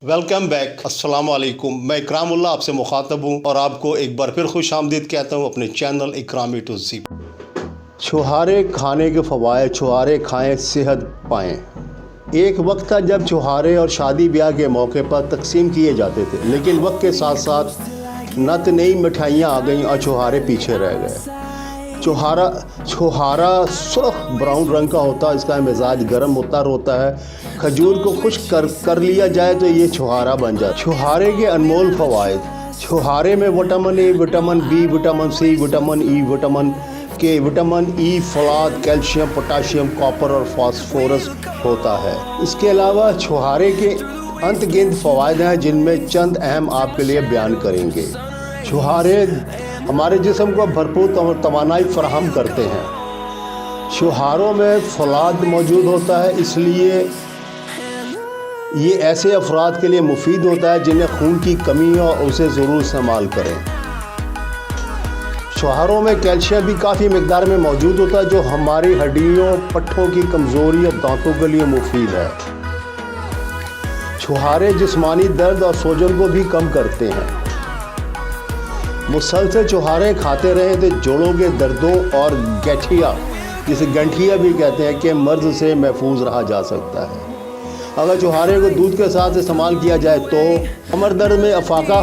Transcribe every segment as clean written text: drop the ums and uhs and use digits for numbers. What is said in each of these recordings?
Welcome back, अस्सलाम वालेकुम। मैं इकरामुल्ला आपसे मुखातब हूँ और आपको एक बार फिर खुश आमदीद कहता हूँ अपने चैनल इकराम टू ज़ी। छुहारे खाने के फ़वाइद, छुहारे खाएं सेहत पाएँ। एक वक्त था जब छुहारे और शादी ब्याह के मौके पर तकसीम किए जाते थे, लेकिन वक्त के साथ साथ नत नई मिठाइयाँ आ गईं और छुहारे पीछे रह गए। छुहारा सुर्ख ब्राउन रंग का होता है, इसका मिजाज गर्म मुतर होता है। खजूर को खुश्क कर लिया जाए तो ये छुहारा बन जाए। छुहारे के अनमोल फ़वाइद। छुहारे में vitamin A, vitamin B, vitamin C, vitamin E, vitamin K, vitamin E, फलाद, कैल्शियम, पोटाशियम, कॉपर और फास्फोरस होता है। इसके अलावा छुहारे के अनगिनत फ़वाइद हैं, जिनमें चंद अहम आपके लिए बयान करेंगे। छुहारे हमारे जिस्म को भरपूर तवानाई फराहम करते हैं। छुहारों में फलाद मौजूद होता है, इसलिए ये ऐसे अफराद के लिए मुफीद होता है जिन्हें खून की कमी हो और उसे ज़रूर इस्तेमाल करें। छुहारों में कैल्शियम भी काफ़ी मिकदार में मौजूद होता है, जो हमारी हड्डियों, पट्ठों की कमज़ोरी और दांतों के लिए मुफीद है। छुहारे जिस्मानी दर्द और सूजन को भी कम करते हैं। मुसलसल छुहारे खाते रहें तो जोड़ों के दर्दों और गठिया, जिसे गंठिया भी कहते हैं, के मर्ज से महफूज रहा जा सकता है। अगर छुहारे को दूध के साथ इस्तेमाल किया जाए तो कमर दर्द में अफाका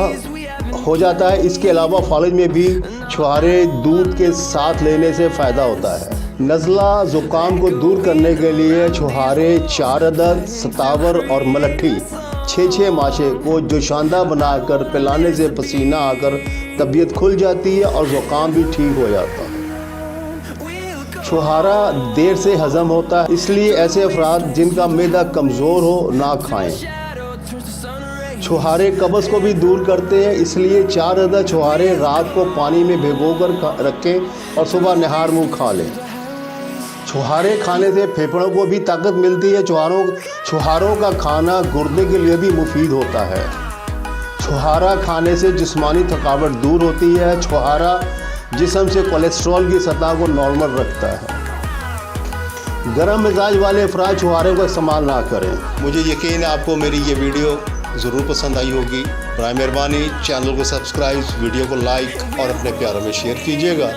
हो जाता है। इसके अलावा फालिज में भी छुहारे दूध के साथ लेने से फ़ायदा होता है। नज़ला ज़ुकाम को दूर करने के लिए छुहारे 4 अदद, सतावर और मलट्ठी 6 माशे को जोशांदा बनाकर पिलाने से पसीना आकर तबीयत खुल जाती है और ज़ुकाम भी ठीक हो जाता है। छुहारा देर से हज़म होता है, इसलिए ऐसे अफराद जिनका मैदा कमज़ोर हो ना खाएं। छुहारे कब्ज़ को भी दूर करते हैं, इसलिए 4 अदद छुहारे रात को पानी में भिगोकर रखें और सुबह नहार मुँह खा लें। छुहारे खाने से फेफड़ों को भी ताकत मिलती है। छुहारों का खाना गुर्दे के लिए भी मुफीद होता है। छुहारा खाने से जिस्मानी थकावट दूर होती है। छुहारा जिस्म से कोलेस्ट्रॉल की सतह को नॉर्मल रखता है। गर्म मिजाज वाले अफराद छुहारे को इस्तेमाल ना करें। मुझे यकीन है आपको मेरी ये वीडियो ज़रूर पसंद आई होगी। बराए मेहरबानी चैनल को सब्सक्राइब, वीडियो को लाइक और अपने प्यारों में शेयर कीजिएगा,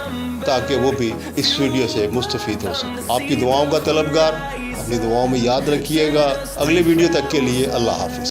ताकि वो भी इस वीडियो से मुस्तफ़ीद हो सके। आपकी दुआओं का तलबगार, अपनी दुआओं में याद रखिएगा। अगले वीडियो तक के लिए अल्लाह हाफ़िज़।